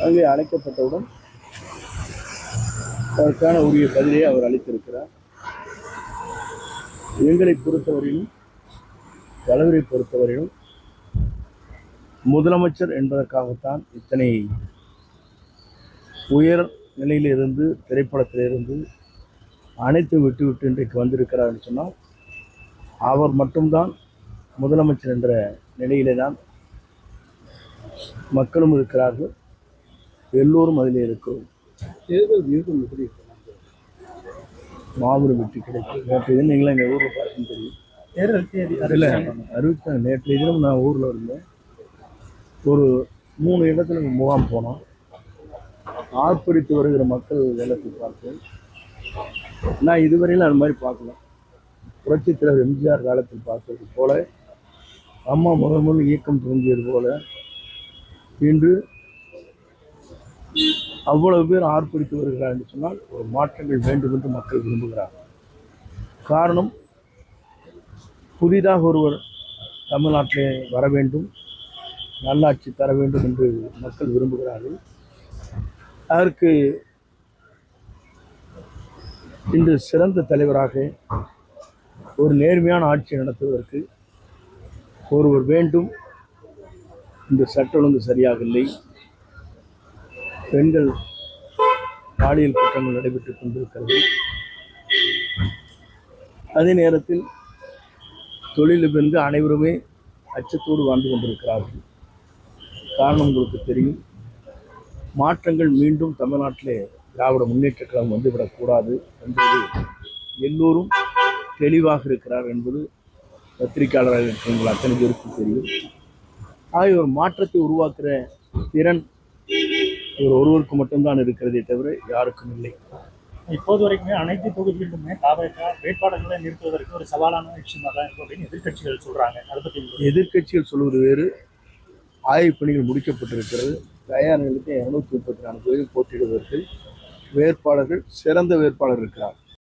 அங்கே அழைக்கப்பட்டவுடன் அதற்கான உரிய பதிலை அவர் அளித்திருக்கிறார். எங்களை பொறுத்தவரையிலும், தலைவரை பொறுத்தவரையிலும் முதலமைச்சர் என்பதற்காகத்தான் இத்தனை உயர் நிலையிலிருந்து, திரைப்படத்திலிருந்து அனைத்து விட்டு இன்றைக்கு வந்திருக்கிறார் என்று சொன்னால், அவர் மட்டும்தான் முதலமைச்சர் என்ற நிலையிலே தான் மக்களும் இருக்கிறார்கள், எல்லோரும் அதிலே இருக்கிறோம். மாபெரும் வெற்றி கிடைக்கும். நேற்று தினம் நீங்களும் எங்கள் ஊரில் பார்க்கும் தெரியும். இல்லை, அறிவித்தாங்க. நேற்றைய தினம் நான் ஊரில் இருந்தேன். ஒரு 3 இடத்துல முகாம் போனோம். ஆர்ப்பரித்து வருகிற மக்கள் வெள்ளத்தை பார்த்தேன். நான் இதுவரையிலும் அது மாதிரி பார்க்கல. புரட்சித் தலைவர் எம்ஜிஆர் காலத்தில் பார்த்தது போல, அம்மா முதல் இயக்கம் தோன்றியது போல இன்று அவ்வளவு பேர் ஆர்ப்பரித்து வருகிறார் என்று சொன்னால் ஒரு மாற்றங்கள் வேண்டும் என்று மக்கள் விரும்புகிறார். காரணம், புதிதாக ஒருவர் தமிழ்நாட்டிலே வர வேண்டும், நல்லாட்சி தர வேண்டும் என்று மக்கள் விரும்புகிறார்கள். அதற்கு இன்று சிறந்த தலைவராக ஒரு நேர்மையான ஆட்சி நடத்துவதற்கு ஒருவர் வேண்டும். இந்த சட்ட ஒழுங்கு சரியாக இல்லை, பெண்கள் பாலியல் குற்றங்கள் நடைபெற்றுக் கொண்டிருக்கிறது. அதே நேரத்தில் தொழிலிருந்து அனைவருமே அச்சத்தோடு வாழ்ந்து கொண்டிருக்கிறார்கள். காரணம் உங்களுக்கு தெரியும், மாற்றங்கள் மீண்டும் தமிழ்நாட்டிலே திராவிட முன்னேற்ற கழகம் வந்துவிடக்கூடாது என்பது எல்லோரும் தெளிவாக இருக்கிறார் என்பது பத்திரிகையாளராக இருக்கிறவங்க அத்தனை பேருக்கு தெரியும். ஆகிய ஒரு மாற்றத்தை உருவாக்குற திறன் ஒருவருக்கு மட்டும்தான் இருக்கிறதே தவிர யாருக்கும் இல்லை. இப்போது வரைக்குமே அனைத்து தொகுதிகளிலுமே வேட்பாளர்களை நிறுத்துவதற்கு ஒரு சவாலான விஷயமாக தான் இருக்கும் அப்படின்னு எதிர்கட்சிகள் சொல்றாங்க. அதை பற்றி எதிர்கட்சிகள் சொல்வது வேறு. ஆய்வு பணிகள் முடிக்கப்பட்டிருக்கிறது. தயார் நிலையத்தை 234 பேரில் போட்டியிடுவதற்கு வேட்பாளர்கள், சிறந்த வேட்பாளர் இருக்கிறார்.